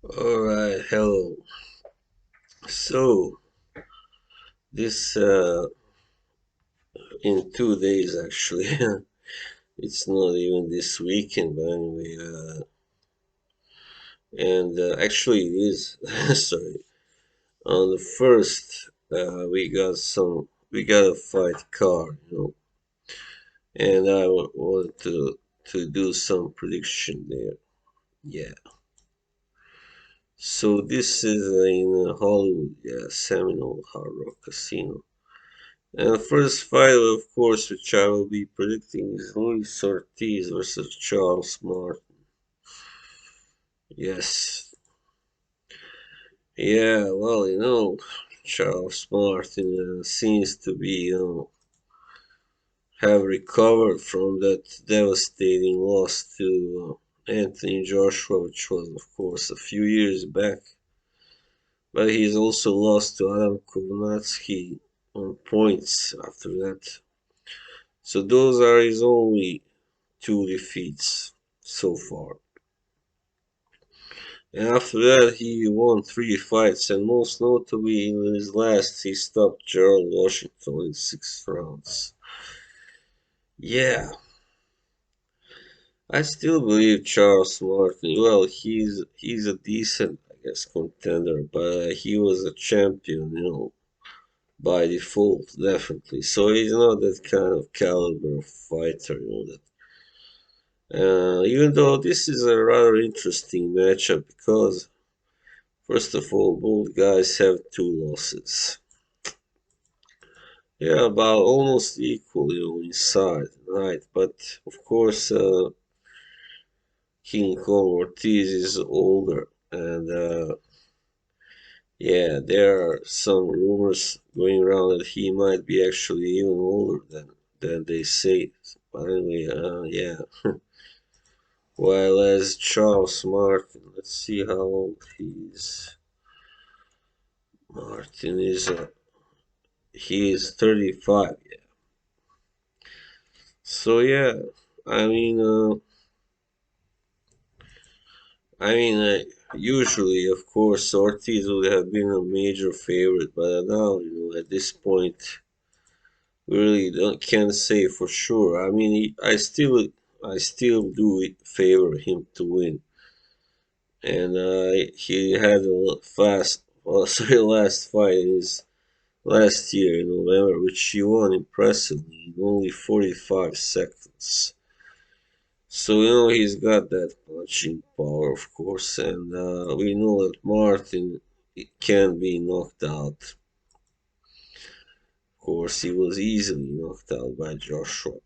Alright, hello. So, this in 2 days actually, it's not even this weekend, but anyway, and actually it is, sorry. On the first, we got a fight card, and I wanted to do some prediction there. Yeah. So this is in Hollywood, yeah, Seminole Hard Rock Casino. And the first fight, of course, which I will be predicting is Luis Ortiz versus Charles Martin. Yes. Yeah, well, Charles Martin seems to have recovered from that devastating loss to Anthony Joshua, which was, of course, a few years back. But he's also lost to Adam Kownacki on points after that. So those are his only two defeats so far. And after that, he won three fights, and most notably in his last, he stopped Gerald Washington in 6 rounds. Yeah, I still believe Charles Martin. Well, he's a decent, I guess, contender, but he was a champion, by default, definitely. So he's not that kind of caliber of fighter, that even though this is a rather interesting matchup because, first of all, both guys have two losses. Yeah, about almost equal, inside and height. But of course, King Kong Ortiz is older, and yeah, there are some rumors going around that he might be actually even older than they say. But anyway, yeah. While as Charles Martin, let's see how old he is. Martin he is 35. Yeah. So yeah, I mean, usually, of course, Ortiz would have been a major favorite, but now, at this point, we really can't say for sure. I mean, I still do favor him to win, and he had a last fight in his last year in November, which he won impressively in only 45 seconds. So he's got that punching power, of course, and we know that Martin can be knocked out. Of course, he was easily knocked out by Joshua.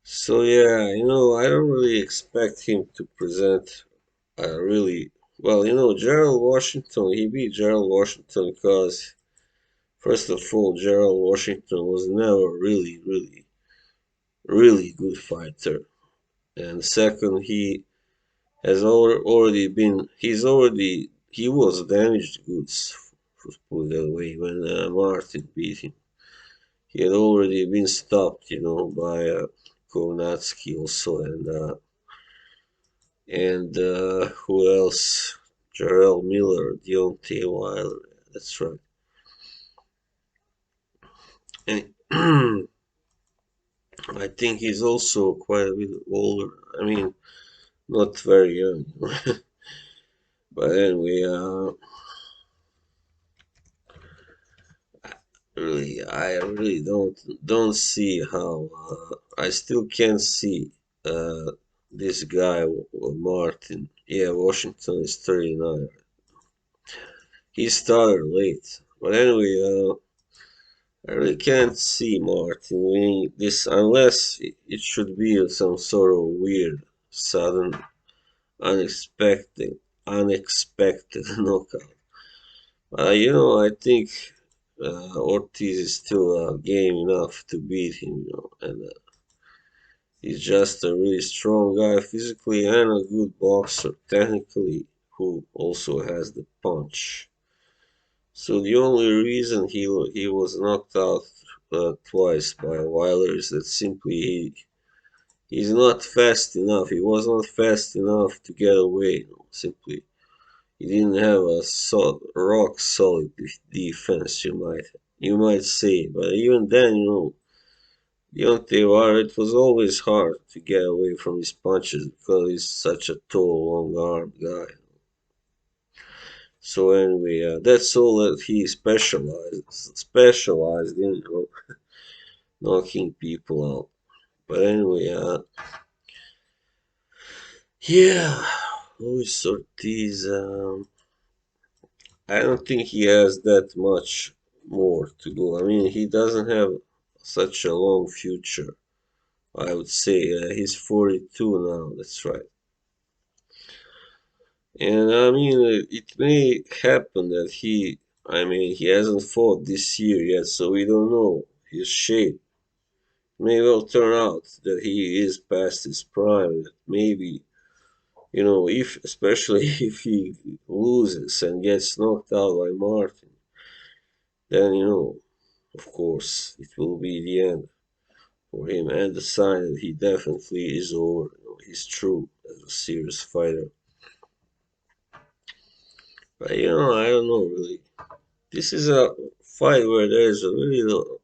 So yeah, I don't really expect him to present really well. Gerald Washington. He beat Gerald Washington because, first of all, Gerald Washington was never really, really, really good fighter, and second, he was damaged goods, put it that way, when Martin beat him. He had already been stopped, by Kownacki also, and who else? Jarrell Miller, Deontay Wilder. That's right. And I think he's also quite a bit older. I mean, not very young. But anyway, I really don't see how. I still can't see this guy Martin. Yeah, Washington is 39. He started late, but anyway, I really can't see Martin winning this unless it should be some sort of weird, sudden, unexpected knockout. I think Ortiz is still game enough to beat him, and he's just a really strong guy physically and a good boxer technically, who also has the punch. So the only reason he was knocked out twice by Wilder is that simply He's not fast enough. He was not fast enough to get away. Simply, he didn't have a rock solid defense. You might say, but even then, Deontay Wilder, it was always hard to get away from his punches because he's such a tall, long-armed guy. So anyway, that's all that he specialized in, knocking people out. But anyway, yeah, Luis Ortiz. I don't think he has that much more to go. I mean, he doesn't have such a long future. I would say he's 42 now. That's right. And I mean, it may happen that he hasn't fought this year yet, so we don't know his shape. May well turn out that he is past his prime. That maybe, if especially if he loses and gets knocked out by Martin, then of course, it will be the end for him and the sign that he definitely is over. He's true as a serious fighter. But I don't know really. This is a fight where there's a really little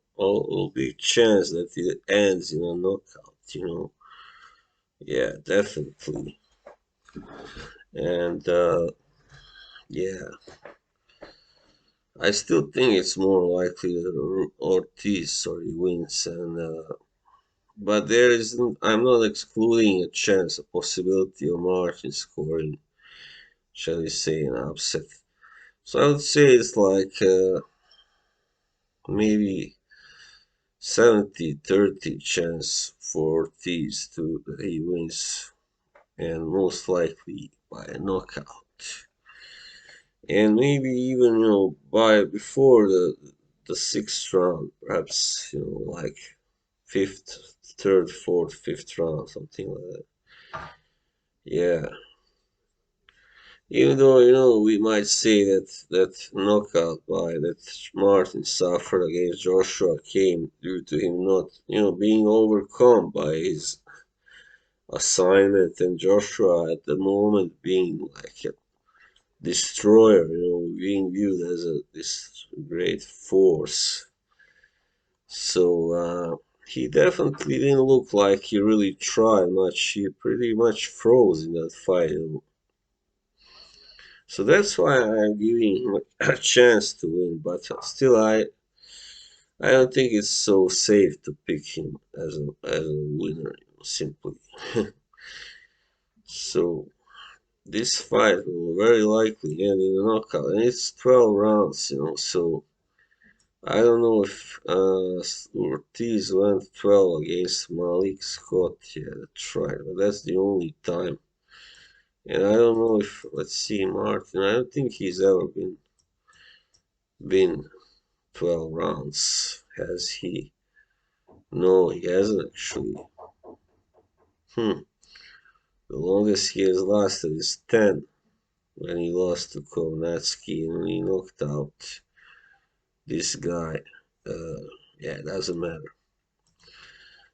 big chance that it ends in a knockout. Yeah, definitely. And yeah, I still think it's more likely that Ortiz sorry wins, and but there isn't. I'm not excluding a chance, a possibility of Martin scoring, shall we say, an upset. So I would say it's like maybe 70-30 chance for Ortiz to that he wins, and most likely by a knockout. And maybe even by before the sixth round, perhaps like fifth, third, fourth, fifth round, something like that. Yeah, even though we might say that knockout by that Martin suffered against Joshua came due to him not being overcome by his assignment, and Joshua at the moment being like a destroyer, being viewed as this great force. So he definitely didn't look like he really tried much. He pretty much froze in that fight. So that's why I'm giving him a chance to win. But still, I don't think it's so safe to pick him as a winner. Simply. So this fight will very likely end in a knockout, and it's 12 rounds. So I don't know if Ortiz went 12 against Malik Scott. Yeah, that's right. But that's the only time. And I don't know if, let's see, Martin. I don't think he's ever been 12 rounds. Has he? No, he hasn't actually. Hmm. The longest he has lasted is 10 when he lost to Kovnatsky and he knocked out this guy. Uh, yeah, it doesn't matter.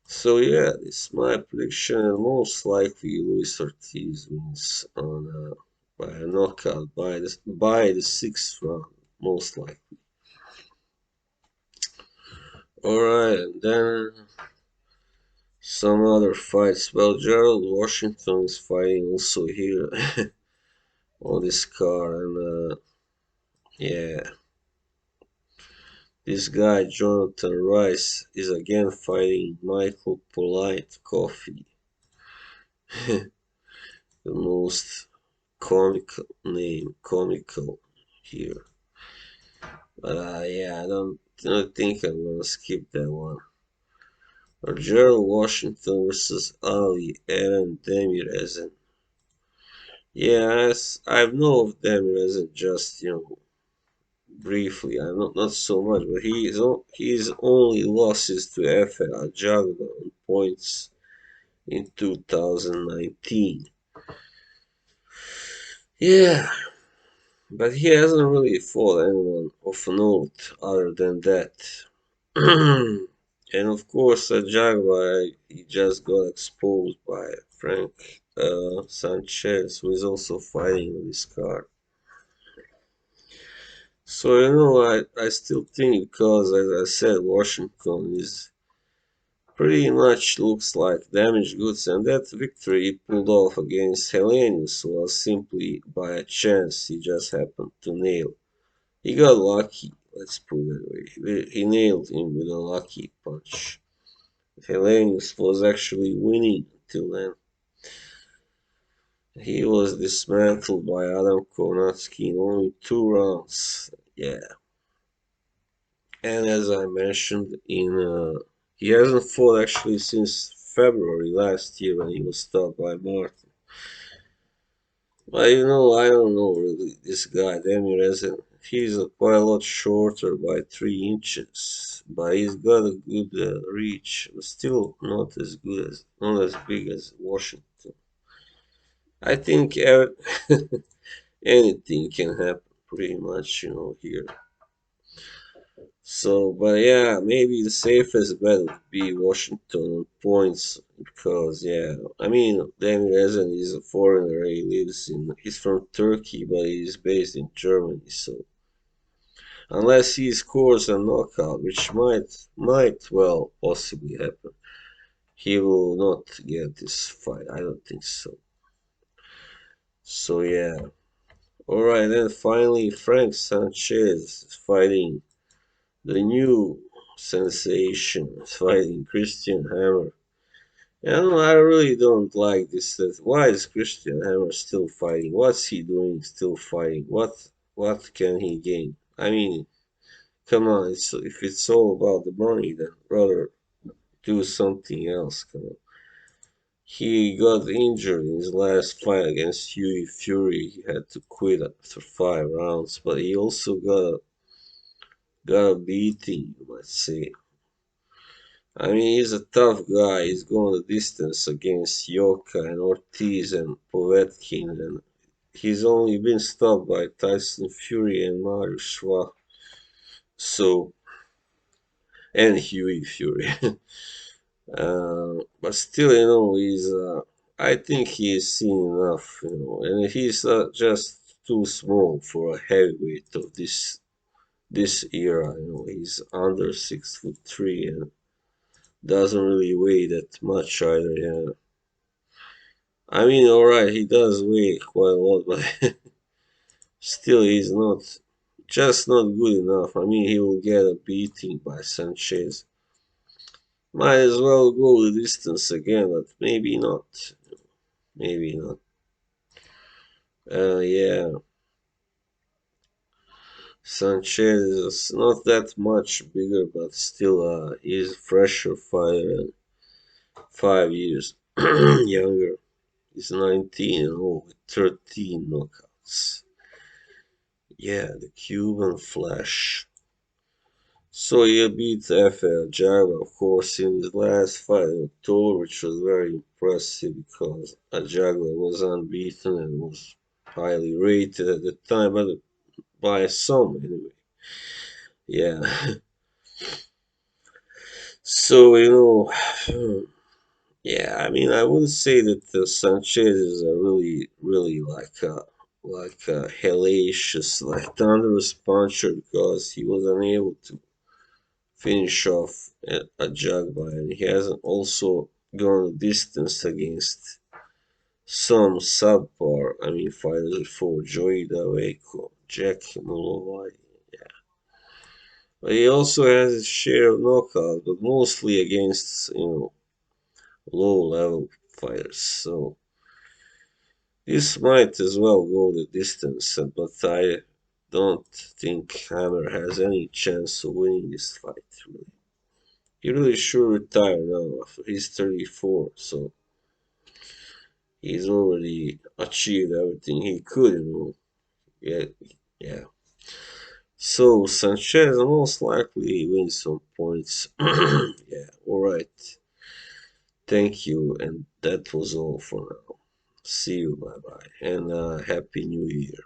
So yeah, it's my prediction, and most likely Luis Ortiz wins on by a knockout by the sixth round, most likely. All right, and then some other fights. Well, Gerald Washington is fighting also here on this card, and yeah, this guy Jonathan Rice is again fighting Michael Polite Coffee, the most comical here. But yeah, I don't think I'm gonna skip that one. Or Gerald Washington versus Ali Aaron Demirezen. Yes, I've known of Demirezen just briefly. I'm not so much, but his only losses to Efe Ajagba on points in 2019. Yeah, but he hasn't really fought anyone of note other than that. And of course, Jaguar, he just got exposed by Frank Sanchez, who is also fighting with this card. So, I still think because, as I said, Washington is pretty much looks like damaged goods, and that victory he pulled off against Hellenius was simply by a chance he just happened to nail. He got lucky, let's put it that way. He nailed him with a lucky punch. Hellenius was actually winning until then. He was dismantled by Adam Kownacki in only 2 rounds. Yeah, and as I mentioned, he hasn't fought actually since February last year when he was stopped by Martin. But I don't know really this guy Demirezen. He's quite a lot shorter by 3 inches, but he's got a good reach, but still not as big as Washington. I think anything can happen pretty much, here. So, but yeah, maybe the safest bet would be Washington on points because, yeah, I mean, Demirezen is a foreigner. He's from Turkey, but he's based in Germany. So, unless he scores a knockout, which might well possibly happen, he will not get this fight. I don't think so. So, yeah. All right, then finally, Frank Sanchez is fighting the new sensation fighting Christian Hammer. And I really don't like this. Why is Christian Hammer still fighting? What's he doing still fighting? What can he gain? I mean, come on, if it's all about the money, then rather do something else. Come on. He got injured in his last fight against Hughie Fury. He had to quit after 5 rounds, but he also got a beating, you might say. I mean, he's a tough guy. He's going the distance against Yoka and Ortiz and Povetkin, and he's only been stopped by Tyson Fury and Mario Schwab. So, and Huey Fury. But still, I think he's seen enough, and he's just too small for a heavyweight of this era. He's under 6'3" and doesn't really weigh that much either. Yeah. I mean, alright, he does weigh quite a lot, but still, he's not good enough. I mean, he will get a beating by Sanchez. Might as well go the distance again, but maybe not. Maybe not. Yeah, Sanchez is not that much bigger, but still, he's a fresher fighter and 5 years younger. He's 19 and old with 13 knockouts. Yeah, the Cuban Flash. So he beat FL Jaguar, of course, in his last fight in October, which was very impressive because Jaguar was unbeaten and was highly rated at the time, but by some anyway. Yeah. So yeah. I mean, I wouldn't say that Sanchez is a really like a hellacious, like thunderous puncher because he was unable to finish off a Jagba, and he hasn't also gone the distance against some subpar, I mean, fighters for Joey Daveco, Jack Malloy. But he also has his share of knockouts, but mostly against, low level fighters. So this might as well go the distance, but I don't think Hammer has any chance of winning this fight, really. He really should retire now. He's 34, so he's already achieved everything he could. Yeah, yeah. So Sanchez most likely wins some points. Yeah, alright. Thank you, and that was all for now. See you, bye bye, and Happy New Year.